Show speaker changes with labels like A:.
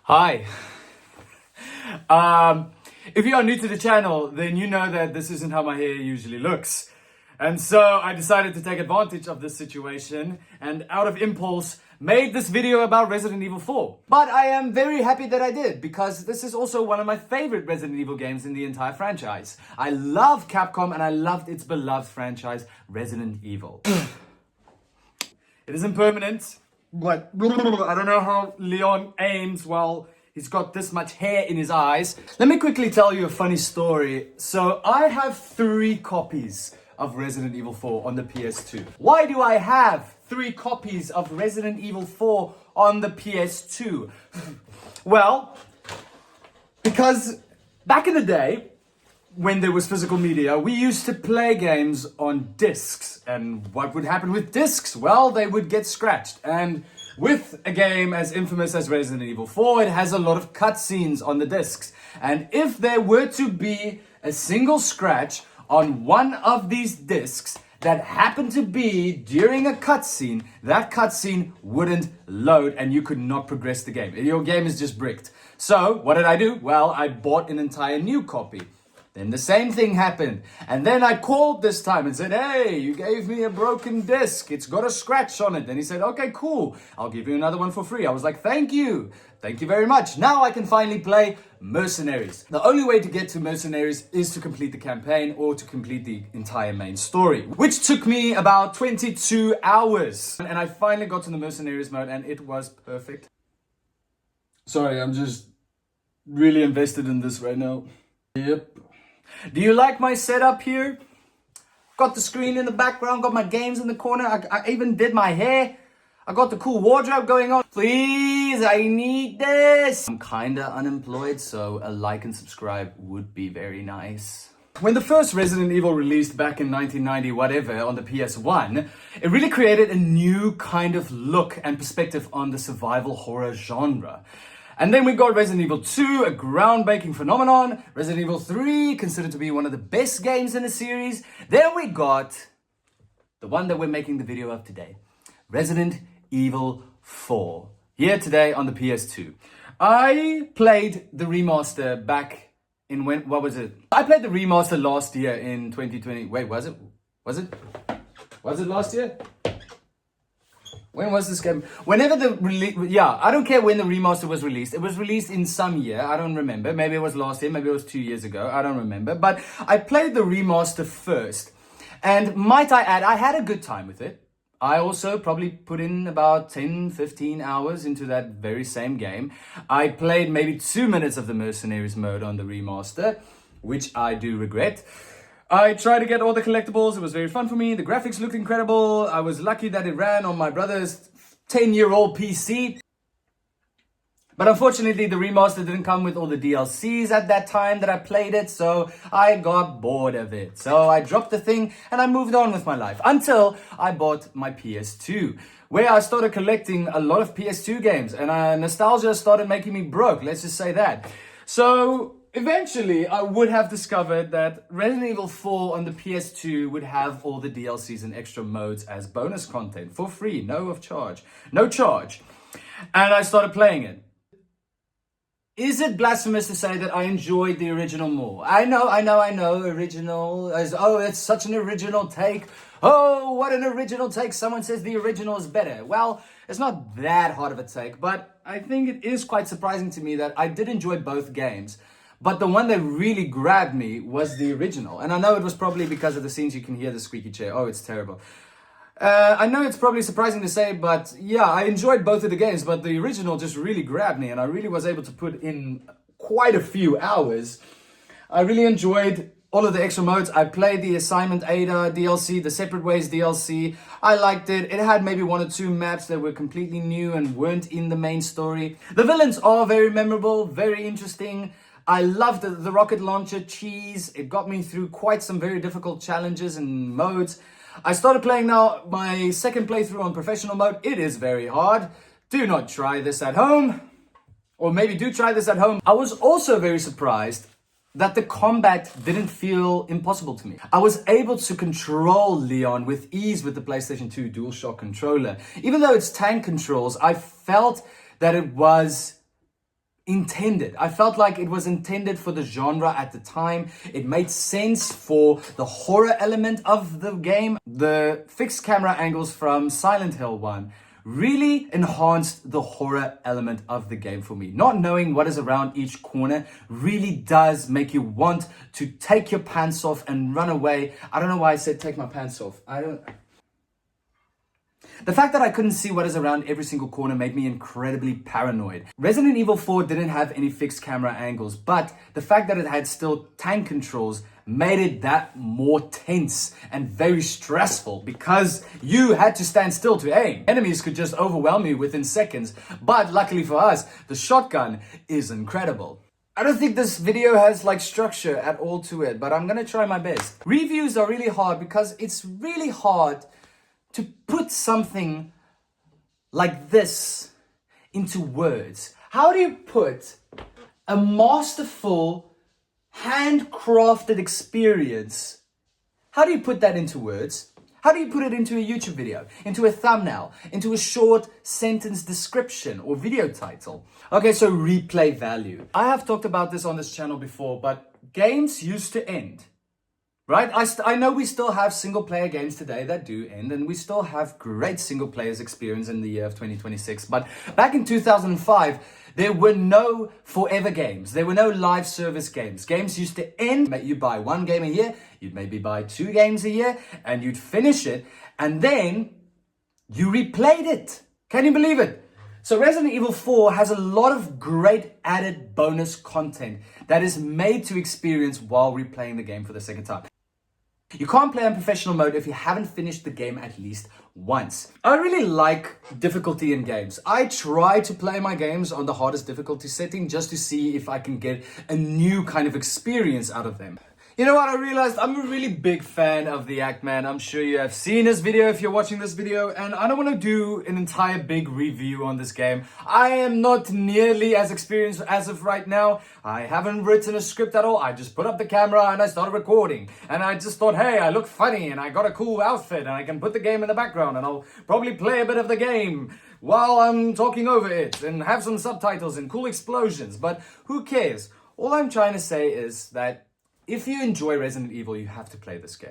A: Hi. If you are new to the channel, then you know that this isn't how my hair usually looks. And so I decided to take advantage of this situation and out of impulse made this video about Resident Evil 4. But I am very happy that I did because this is also one of my favorite Resident Evil games in the entire franchise. I love Capcom and I loved its beloved franchise, Resident Evil. It is impermanent. But I don't know how Leon aims while he's got this much hair in his eyes. Let me quickly tell you a funny story. So I have 3 copies of Resident Evil 4 on the PS2. Why do I have 3 copies of Resident Evil 4 on the PS2? Well, because back in the day, when there was physical media, we used to play games on discs. And what would happen with discs? Well, they would get scratched. And with a game as infamous as Resident Evil 4, it has a lot of cutscenes on the discs. And if there were to be a single scratch on one of these discs that happened to be during a cutscene, that cutscene wouldn't load and you could not progress the game. Your game is just bricked. So what did I do? Well, I bought an entire new copy. Then the same thing happened. And then I called this time and said, hey, you gave me a broken disc. It's got a scratch on it. And he said, okay, cool. I'll give you another one for free. I was like, thank you. Thank you very much. Now I can finally play Mercenaries. The only way to get to Mercenaries is to complete the campaign or to complete the entire main story, which took me about 22 hours. And I finally got to the Mercenaries mode and it was perfect. Sorry, I'm just really invested in this right now. Yep. Do you like my setup here? Got the screen in the background, got my games in the corner. I even did my hair. I got the cool wardrobe going on. Please, I need this. I'm kinda unemployed, so a like and subscribe would be very nice. When the first Resident Evil released back in 1990 whatever on the PS1, it really created a new kind of look and perspective on the survival horror genre. And then we got Resident Evil 2, a groundbreaking phenomenon. Resident Evil 3, considered to be one of the best games in the series. Then we got the one that we're making the video of today, Resident Evil 4, here today on the PS2. I played the remaster back in what was it? I played the remaster last year in 2020. Wait, was it? Was it last year? When was this game? Whenever the release, yeah, I don't care when the remaster was released. It was released in some year. I don't remember. Maybe it was last year. Maybe it was 2 years ago. I don't remember. But I played the remaster first. And might I add, I had a good time with it. I also probably put in about 10, 15 hours into that very same game. I played maybe 2 minutes of the Mercenaries mode on the remaster, which I do regret. I tried to get all the collectibles. It was very fun for me. The graphics looked incredible. I was lucky that it ran on my brother's 10-year-old PC. But unfortunately, the remaster didn't come with all the DLCs at that time that I played it, so I got bored of it. So I dropped the thing and I moved on with my life until I bought my PS2, where I started collecting a lot of PS2 games, and nostalgia started making me broke, let's just say that. So eventually, I would have discovered that Resident Evil 4 on the PS2 would have all the DLCs and extra modes as bonus content for free, no charge. And I started playing it. Is it blasphemous to say that I enjoyed the original more? I know, original, it's such an original take. Oh, what an original take. Someone says the original is better. Well, it's not that hard of a take, but I think it is quite surprising to me that I did enjoy both games. But the one that really grabbed me was the original. And I know it was probably because of the scenes you can hear the squeaky chair. Oh, it's terrible. I know it's probably surprising to say, but yeah, I enjoyed both of the games, but the original just really grabbed me and I really was able to put in quite a few hours. I really enjoyed all of the extra modes. I played the Assignment Ada DLC, the Separate Ways DLC. I liked it. It had maybe 1 or 2 maps that were completely new and weren't in the main story. The villains are very memorable, very interesting. I loved the rocket launcher cheese. It got me through quite some very difficult challenges and modes. I started playing now my second playthrough on professional mode. It is very hard. Do not try this at home. Or maybe do try this at home. I was also very surprised that the combat didn't feel impossible to me. I was able to control Leon with ease with the PlayStation 2 DualShock controller. Even though it's tank controls, I felt that it was intended. I felt like it was intended for the genre at the time. It made sense for the horror element of the game. The fixed camera angles from Silent Hill 1 really enhanced the horror element of the game for me. Not knowing what is around each corner really does make you want to take your pants off and run away. I don't know why I said take my pants off. The fact that I couldn't see what is around every single corner made me incredibly paranoid. Resident Evil 4 didn't have any fixed camera angles, but the fact that it had still tank controls made it that more tense and very stressful because you had to stand still to aim. Enemies could just overwhelm you within seconds, but luckily for us, the shotgun is incredible. I don't think this video has like structure at all to it, but I'm gonna try my best. Reviews are really hard because it's really hard to put something like this into words. How do you put a masterful, handcrafted experience, how do you put that into words? How do you put it into a YouTube video, into a thumbnail, into a short sentence description or video title? Okay, so replay value. I have talked about this on this channel before, but games used to end. Right? I know we still have single player games today that do end, and we still have great single players experience in the year of 2026. But back in 2005, there were no forever games. There were no live service games. Games used to end. You buy one game a year, you'd maybe buy 2 games a year, and you'd finish it, and then you replayed it. Can you believe it? So Resident Evil 4 has a lot of great added bonus content that is made to experience while replaying the game for the second time. You can't play on professional mode if you haven't finished the game at least once. I really like difficulty in games. I try to play my games on the hardest difficulty setting just to see if I can get a new kind of experience out of them. You know what, I realized I'm a really big fan of the Act Man. I'm sure you have seen this video if you're watching this video, and I don't want to do an entire big review on this game. I am not nearly as experienced as of right now. I haven't written a script at all. I just put up the camera and I started recording. And I just thought, hey, I look funny and I got a cool outfit and I can put the game in the background and I'll probably play a bit of the game while I'm talking over it and have some subtitles and cool explosions. But who cares? All I'm trying to say is that if you enjoy Resident Evil, you have to play this game.